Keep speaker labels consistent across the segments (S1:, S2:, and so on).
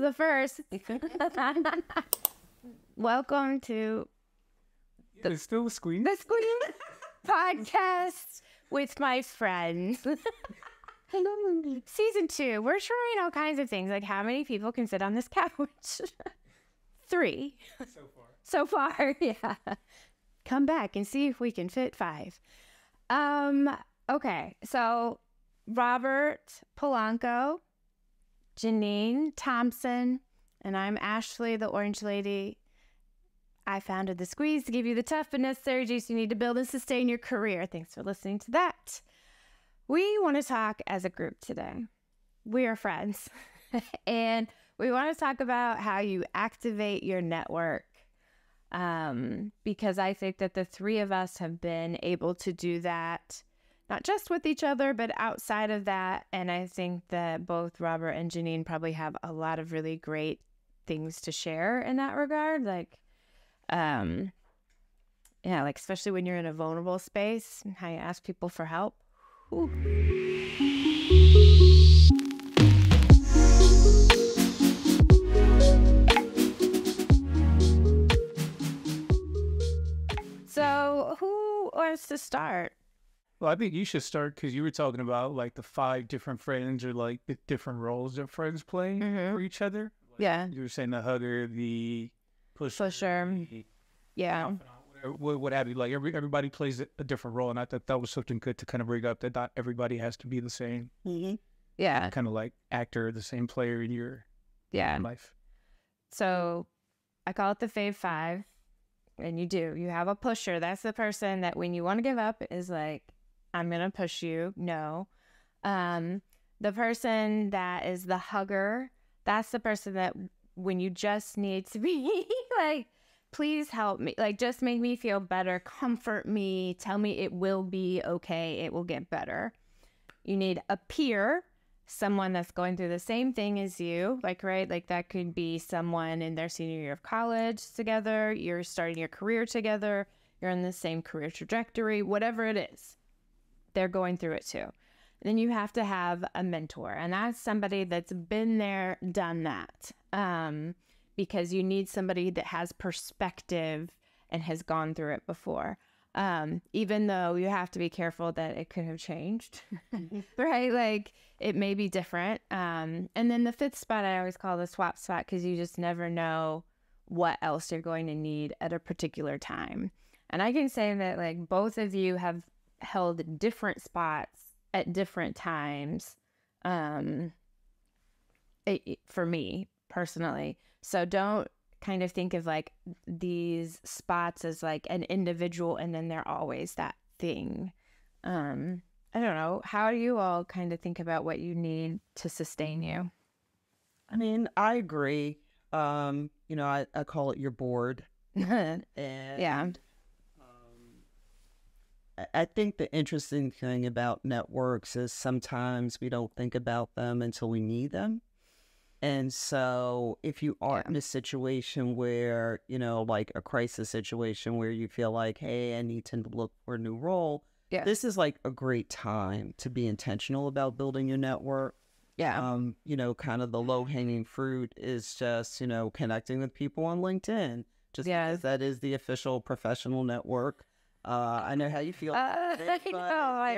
S1: the first. Welcome to
S2: it's still the Squeeze.
S1: The Squeeze podcast with my friends. Season 2. We're trying all kinds of things, like how many people can sit on this couch. 3. So far, yeah. Come back and see if we can fit 5. Okay, so Robert Polanco, Geanine Thompson, and I'm Ashlea, the Orange Lady. I founded The Squeeze to give you the tough but necessary juice you need to build and sustain your career. Thanks for listening to that. We want to talk as a group today. We are friends. And we want to talk about how you activate your network. Because I think that the 3 of us have been able to do that, not just with each other, but outside of that. And I think that both Robert and Geanine probably have a lot of really great things to share in that regard. Like, yeah, like especially when you're in a vulnerable space, how you ask people for help. Ooh. So who wants to start?
S2: Well, I think you should start because you were talking about like the 5 different friends or like the different roles that friends play for each other. Like,
S1: yeah.
S2: You were saying the hugger, the pusher.
S1: The, yeah.
S2: What have you. Like everybody plays a different role. And I thought that was something good to kind of bring up, that not everybody has to be the same.
S1: Yeah.
S2: Kind of like actor, the same player in your life.
S1: So I call it the Fave 5. And you do. You have a pusher. That's the person that when you want to give up is like, I'm going to push you. No. The person that is the hugger, that's the person that when you just need to be like, please help me. Like, just make me feel better. Comfort me. Tell me it will be okay. It will get better. You need a peer, someone that's going through the same thing as you. Like, right? Like that could be someone in their senior year of college together. You're starting your career together. You're on the same career trajectory, whatever it is. They're going through it too. Then you have to have a mentor, and that's somebody that's been there, done that. Because you need somebody that has perspective and has gone through it before. Even though you have to be careful that it could have changed, right? Like it may be different. And then the 5th spot, I always call the swap spot, because you just never know what else you're going to need at a particular time. And I can say that like both of you have held different spots at different times for me personally. So don't kind of think of like these spots as like an individual and then they're always that thing. I don't know. How do you all kind of think about what you need to sustain you?
S3: I mean, I agree. You know, I call it your board. And
S1: yeah.
S3: I think the interesting thing about networks is sometimes we don't think about them until we need them. And so if you are in a situation where, you know, like a crisis situation where you feel like, hey, I need to look for a new role, this is like a great time to be intentional about building your network.
S1: Yeah.
S3: You know, kind of the low-hanging fruit is just, you know, connecting with people on LinkedIn. Just because that is the official professional network. I know how you feel. They're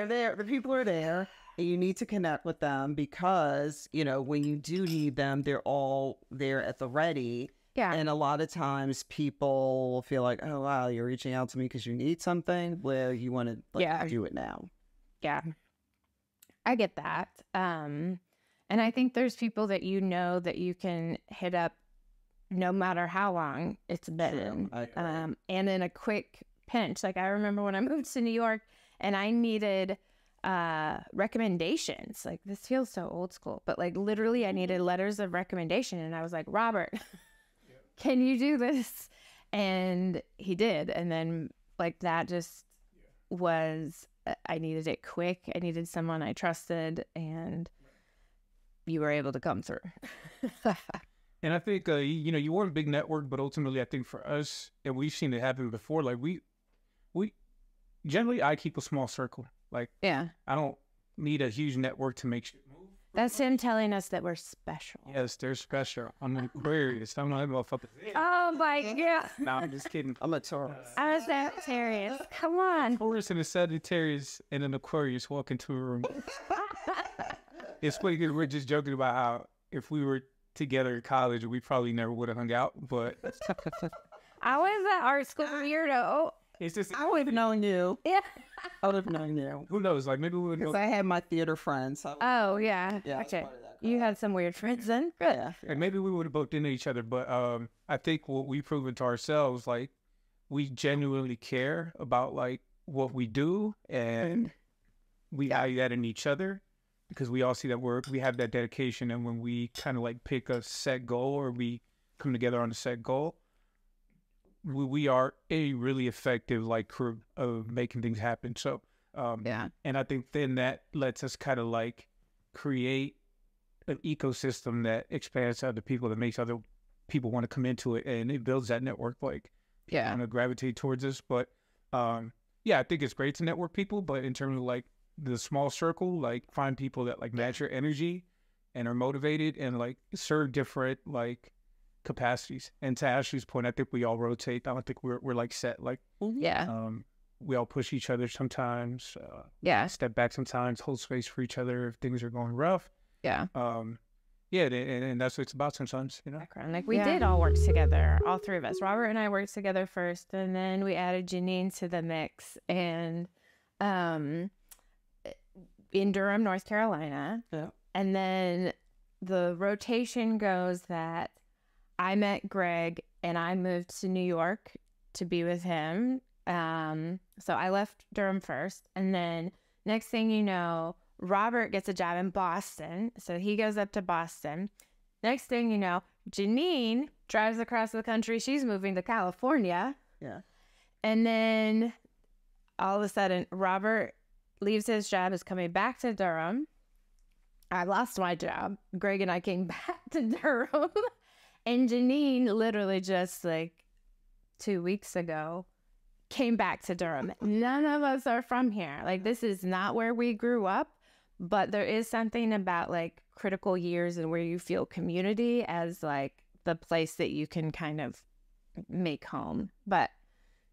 S3: there. The people are there. And you need to connect with them because, you know, when you do need them, they're all there at the ready.
S1: Yeah.
S3: And a lot of times people feel like, oh, wow, you're reaching out to me because you need something where you want to do it now.
S1: Yeah. I get that. And I think there's people that you know that you can hit up no matter how long it's been. And in a quick pinch. Like I remember when I moved to New York and I needed recommendations. Like this feels so old school, but like literally I needed letters of recommendation, and I was like, Robert, can you do this? And he did. And then like that just was, I needed it quick. I needed someone I trusted, and you were able to come through.
S2: And I think, you know, you want a big network, but ultimately I think for us, and we've seen it happen before, like we generally, I keep a small circle. Like,
S1: yeah,
S2: I don't need a huge network to make shit move.
S1: That's him telling us that we're special.
S2: Yes, they're special. I'm an Aquarius. I'm not a motherfucker.
S1: Oh my God.
S2: No, I'm just kidding.
S3: I'm a Taurus.
S1: I'm a Sagittarius. Come on.
S2: Taurus and a Sagittarius and an Aquarius walk into a room. It's funny because we're just joking about how if we were together in college, we probably never would have hung out. But
S1: I was an art school weirdo.
S2: it's just,
S3: I would have known you.
S1: Yeah.
S3: I would have known you.
S2: who knows? Like maybe we would
S3: Because
S2: go.
S3: I had my theater friends. So
S1: Oh, yeah.
S3: yeah, I was
S1: Okay.
S3: part of that
S1: You
S3: crowd.
S1: had some weird friends then.
S3: Yeah.
S2: And maybe we would have bumped into each other, but I think what we've proven to ourselves, like, we genuinely care about, like, what we do, and we value that in each other, because we all see that we have that dedication, and when we kind of, like, pick a set goal, or we come together on a set goal, we are a really effective, like, crew of making things happen. So,
S3: Yeah.
S2: and I think then that lets us kind of, like, create an ecosystem that expands to other people, that makes other people want to come into it, and it builds that network, like,
S1: Yeah.
S2: kind of gravitate towards us. But yeah, I think it's great to network people, but in terms of like the small circle, like find people that like match your energy and are motivated and like serve different like capacities. And to Ashley's point, I think we all rotate. I don't think we're like set. Like
S1: Yeah.
S2: we all push each other sometimes,
S1: Yeah.
S2: step back sometimes, hold space for each other if things are going rough.
S1: Yeah.
S2: Yeah, and that's what it's about sometimes, you know.
S1: Background. Like we
S3: Yeah.
S1: did all work together, all three of us. Robert and I worked together first, and then we added Geanine to the mix. And in Durham, North Carolina.
S3: Yeah.
S1: And then the rotation goes that I met Greg and I moved to New York to be with him. So I left Durham first, and then next thing you know, Robert gets a job in Boston, so he goes up to Boston. Next thing you know, Geanine drives across the country. She's moving to California.
S3: Yeah.
S1: And then all of a sudden, Robert leaves his job, is coming back to Durham. I lost my job. Greg and I came back to Durham. And Geanine literally just like 2 weeks ago came back to Durham. None of us are from here. Like, this is not where we grew up, but there is something about like critical years and where you feel community as like the place that you can kind of make home. But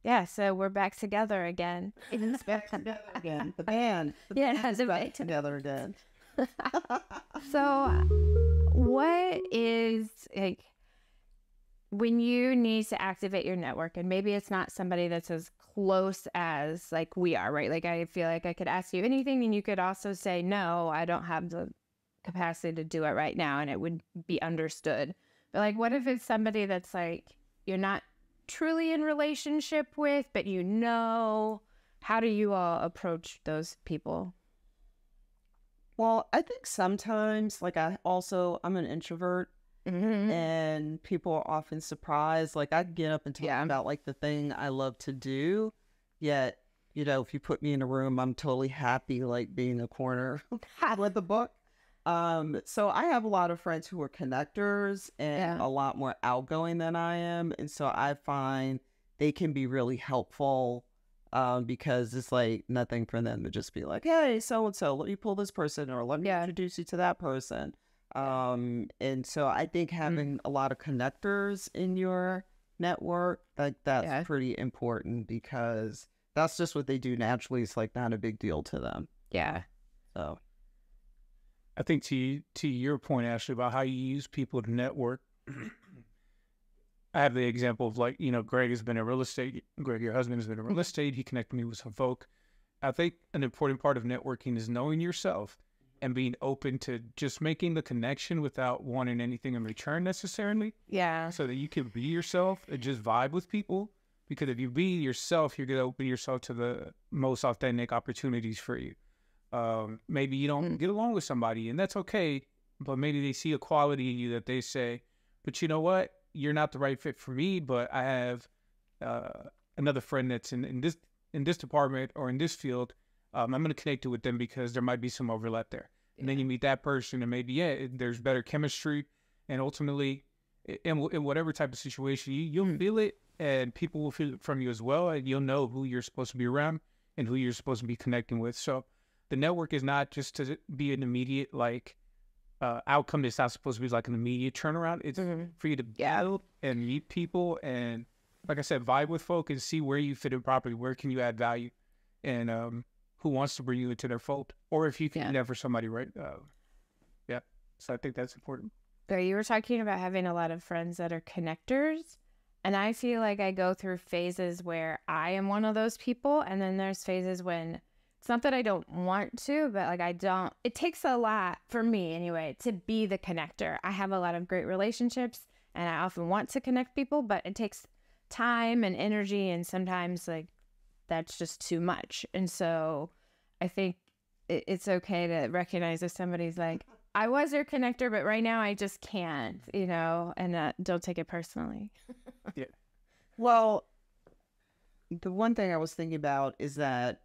S1: yeah, so we're back together again.
S3: It's back together again. The band. The
S1: Yeah,
S3: band is
S1: the
S3: back
S1: band.
S3: together again.
S1: So what is like when you need to activate your network, and maybe it's not somebody that's as close as like we are, right? Like I feel like I could ask you anything and you could also say, no, I don't have the capacity to do it right now, and it would be understood. But like, what if it's somebody that's like you're not truly in relationship with, but you know, how do you all approach those people?
S3: Well, I think sometimes, like I'm an introvert,
S1: Mm-hmm.
S3: and people are often surprised. Like I get up and talk
S1: Yeah.
S3: about like the thing I love to do, yet, you know, if you put me in a room, I'm totally happy like being in a corner with a book. So I have a lot of friends who are connectors and
S1: Yeah.
S3: a lot more outgoing than I am. And so I find they can be really helpful because it's like nothing for them to just be like, hey, so-and-so, let me pull this person or let me
S1: Yeah.
S3: introduce you to that person. And so I think having a lot of connectors in your network, like that's
S1: Yeah.
S3: pretty important because that's just what they do naturally. It's like not a big deal to them.
S1: Yeah.
S3: So
S2: I think to your point, Ashley, about how you use people to network, I have the example of like, you know, Greg has been in real estate. Greg, your husband, has been in real estate. He connected me with some folk. I think an important part of networking is knowing yourself and being open to just making the connection without wanting anything in return necessarily,
S1: Yeah.
S2: so that you can be yourself and just vibe with people. Because if you be yourself, you're going to open yourself to the most authentic opportunities for you. Maybe you don't get along with somebody, and that's okay, but maybe they see a quality in you that they say, but you know what? You're not the right fit for me, but I have another friend that's in this department or in this field. I'm going to connect with them because there might be some overlap there. And then you meet that person, and maybe, there's better chemistry. And ultimately, in whatever type of situation, you'll feel it, and people will feel it from you as well. And you'll know who you're supposed to be around and who you're supposed to be connecting with. So the network is not just to be an immediate, like, outcome that's not supposed to be like an immediate turnaround. It's for you to build and meet people and, like I said, vibe with folk and see where you fit in properly, where can you add value, and who wants to bring you into their fold, or if you can do that for somebody, right? So I think that's important.
S1: But you were talking about having a lot of friends that are connectors, and I feel like I go through phases where I am one of those people, and then there's phases when it's not that I don't want to, but like I don't. It takes a lot for me anyway to be the connector. I have a lot of great relationships, and I often want to connect people, but it takes time and energy, and sometimes like that's just too much. And so I think it's okay to recognize if somebody's like, I was your connector, but right now I just can't, and don't take it personally.
S2: Yeah.
S3: Well, the one thing I was thinking about is that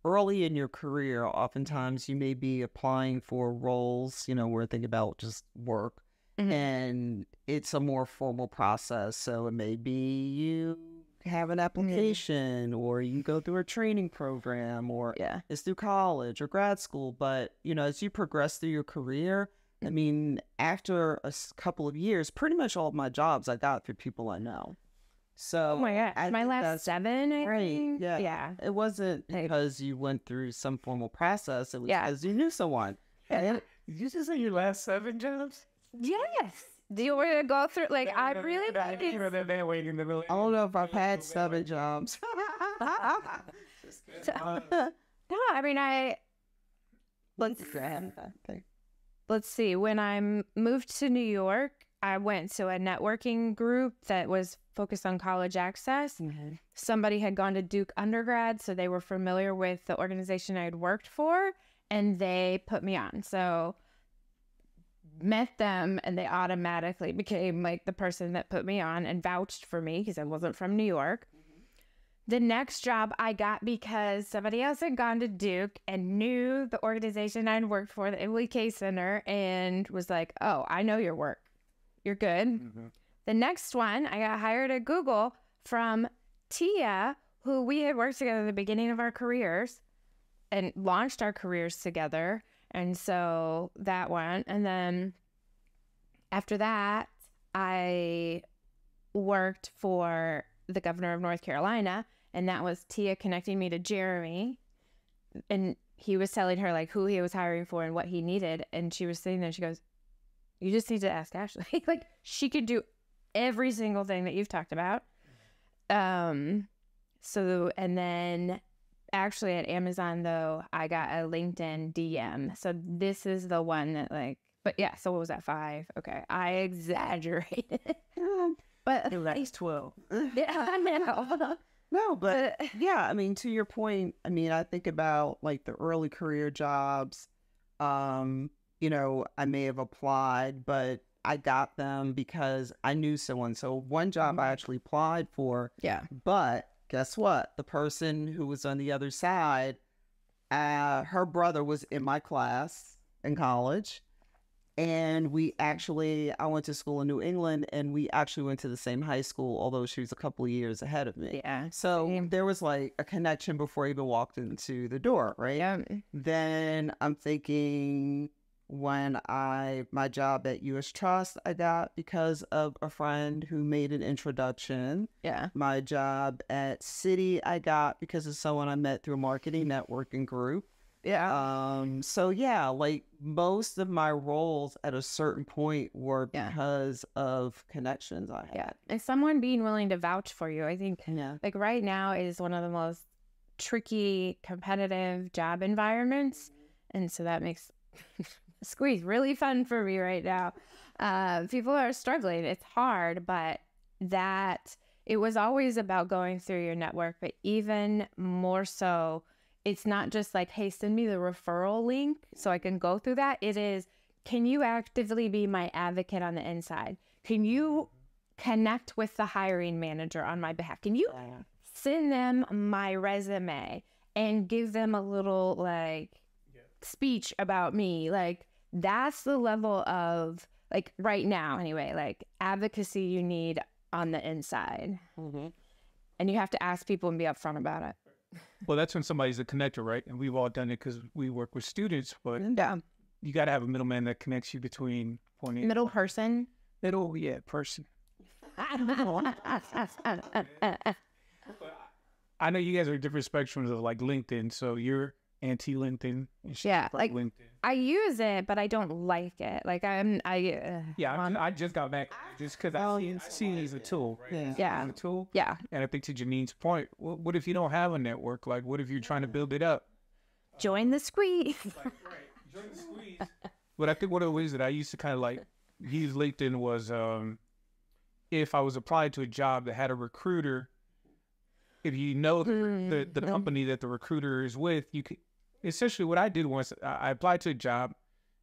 S3: early in your career, oftentimes you may be applying for roles, we're thinking about just work, and it's a more formal process. So it may be you have an application or you go through a training program or it's through college or grad school. But, as you progress through your career, I mean, after a couple of years, pretty much all of my jobs I got through people I know. So,
S1: oh my gosh, my last 7, I think.
S3: Yeah. It wasn't because you went through some formal process. It was because you knew someone.
S2: Did you just say your last 7 jobs?
S1: Yes. Do you want to go through, like, I really
S3: I don't know if I've had 7 jobs.
S1: No, I mean, let's see. When I moved to New York, I went to a networking group that was focused on college access. Somebody had gone to Duke undergrad, so they were familiar with the organization I had worked for, and they put me on. So met them, and they automatically became like the person that put me on and vouched for me because I wasn't from New York. The next job I got because somebody else had gone to Duke and knew the organization I'd worked for, the Emily K Center, and was like, oh, I know your work. You're good. The next one, I got hired at Google from Tia, who we had worked together at the beginning of our careers and launched our careers together. And so that one. And then after that, I worked for the governor of North Carolina, and that was Tia connecting me to Jeremy. And he was telling her like who he was hiring for and what he needed. And she was sitting there, she goes, you just need to ask Ashlea. Like, she could do every single thing that you've talked about. So, and then actually at Amazon, though, I got a LinkedIn DM. So this is the one that but yeah, so what was that, 5? Okay, I exaggerated. But
S3: it was 12.
S1: Yeah, I know.
S3: No, but yeah, I mean, to your point, I mean, I think about like the early career jobs. I may have applied, but I got them because I knew someone. So one job I actually applied for. Yeah. But guess what? The person who was on the other side, her brother was in my class in college. And I went to school in New England, and we actually went to the same high school, although she was a couple of years ahead of me. Yeah. So there was like a connection before I even walked into the door, right? Yeah. Then I'm thinking when my job at U.S. Trust, I got because of a friend who made an introduction. Yeah. My job at Citi, I got because of someone I met through a marketing networking group. Yeah. So yeah, like most of my roles at a certain point were because of connections I had.
S1: Yeah. And someone being willing to vouch for you. I think like right now is one of the most tricky, competitive job environments. And so that makes Squeeze really fun for me right now. People are struggling. It's hard, but it was always about going through your network, but even more so, it's not just like, hey, send me the referral link so I can go through that. It is, can you actively be my advocate on the inside? Can you connect with the hiring manager on my behalf? Can you send them my resume and give them a little speech about me? Like, that's the level of, like, right now anyway, like advocacy you need on the inside. And you have to ask people and be upfront about it.
S2: Well, that's when somebody's a connector, right? And we've all done it because we work with students. But you got to have a middleman that connects you between point A.
S1: Middle person.
S2: Person. I know you guys are different spectrums of like LinkedIn, so you're anti-LinkedIn.
S1: Yeah, like
S2: LinkedIn.
S1: I use it, but I don't like it. Like
S2: I just got back just because I see it as a tool. Right?
S1: Yeah.
S2: As a tool.
S1: Yeah.
S2: And I think to Janine's point, what if you don't have a network? Like, what if you're trying to build it up?
S1: Join the squeeze.
S2: Join the squeeze. But I think one of the ways that I used to kind of like use LinkedIn was if I was applying to a job that had a recruiter. If you know the company that the recruiter is with, you could essentially what I did was I applied to a job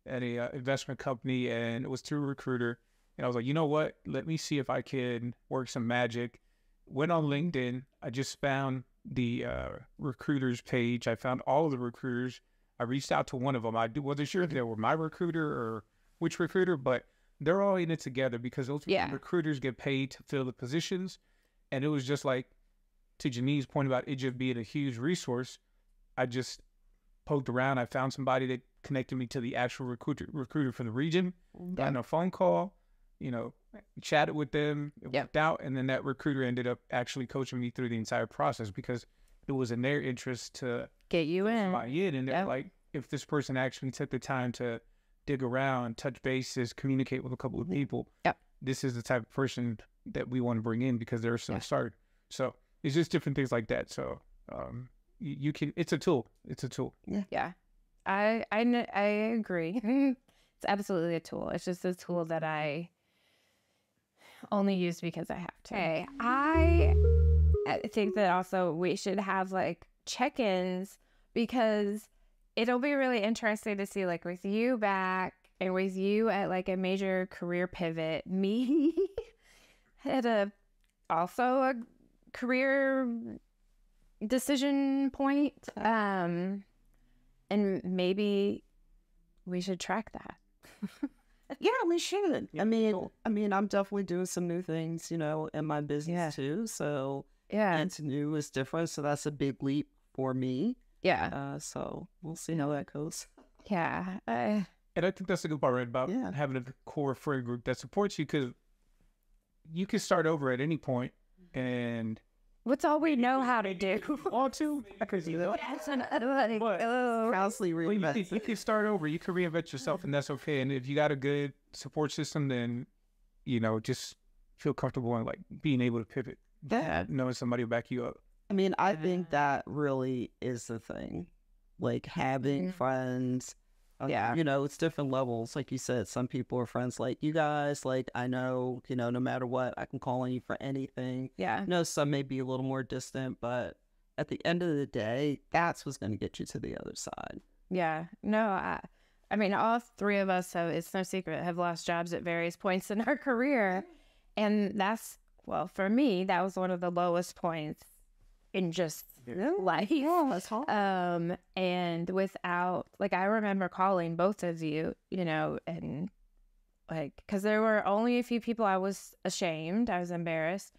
S2: at a investment company, and it was through a recruiter. And I was like, you know what? Let me see if I can work some magic. Went on LinkedIn. I just found the recruiters page. I found all of the recruiters. I reached out to one of them. I wasn't sure if they were my recruiter or which recruiter, but they're all in it together because those recruiters get paid to fill the positions. And it was just like, to Janine's point about it just being a huge resource, I just poked around. I found somebody that connected me to the actual recruiter for the region. Got on a phone call, chatted with them. It worked out, and then that recruiter ended up actually coaching me through the entire process because it was in their interest to
S1: get you in.
S2: And they're like, if this person actually took the time to dig around, touch bases, communicate with a couple of people, this is the type of person that we want to bring in because they're so started. So it's just different things like that. So you can. It's a tool. It's a tool.
S1: Yeah. I agree. It's absolutely a tool. It's just a tool that I only use because I have to. Okay. I think that also we should have like check-ins because it'll be really interesting to see like with you back and with you at like a major career pivot, me at also a career decision point, and maybe we should track that.
S3: Yeah, we should. I mean, I'm definitely doing some new things, in my business too. So it's new, it's different. So that's a big leap for me.
S1: Yeah.
S3: So we'll see how that goes.
S1: Yeah.
S2: And I think that's the good part, right, about having a core friend group that supports you, because you can start over at any point. And
S1: what's all we know how to do?
S2: All too, because
S3: constantly reinvent.
S2: You can start over. You can reinvent yourself, and that's okay. And if you got a good support system, then just feel comfortable in like being able to pivot. Knowing somebody will back you up.
S3: I mean, I think that really is the thing, like having friends. It's different levels. Like you said, some people are friends like you guys. Like, I know, no matter what, I can call on you for anything.
S1: Yeah.
S3: Some may be a little more distant, but at the end of the day, that's what's going to get you to the other side.
S1: Yeah. No, I mean, all three of us, it's no secret, have lost jobs at various points in our career. And for me, that was one of the lowest points in just life.
S3: Yeah, that's hard.
S1: And without, like, I remember calling both of you, and like, because there were only a few people I was ashamed, I was embarrassed,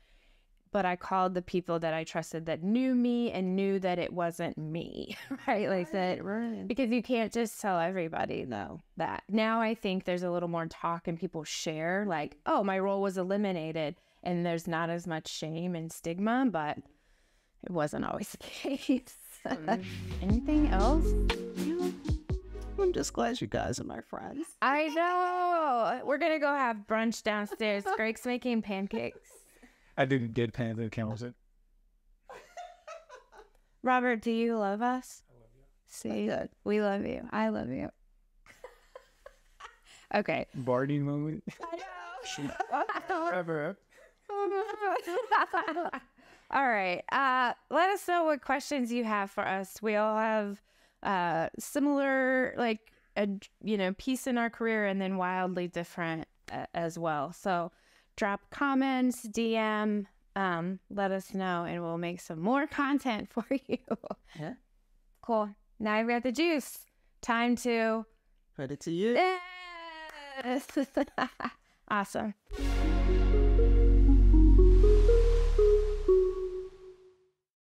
S1: but I called the people that I trusted that knew me and knew that it wasn't me, right? Like that, because you can't just tell everybody that. Now I think there's a little more talk and people share like, oh, my role was eliminated, and there's not as much shame and stigma, but it wasn't always the case. Anything else?
S3: I'm just glad you guys are my friends.
S1: I know. We're going to go have brunch downstairs. Greg's making pancakes.
S2: I didn't get pans and cameras in.
S1: Robert, do you love us?
S2: I love you.
S1: See, we love you. I love you. Okay.
S2: Barney moment.
S1: I know.
S2: Forever.
S1: All right. Let us know what questions you have for us. We all have similar, like, piece in our career, and then wildly different as well. So drop comments, DM, let us know, and we'll make some more content for you.
S3: Yeah.
S1: Cool. Now I've got the juice. Time to
S3: put it to you.
S1: Yes. Awesome.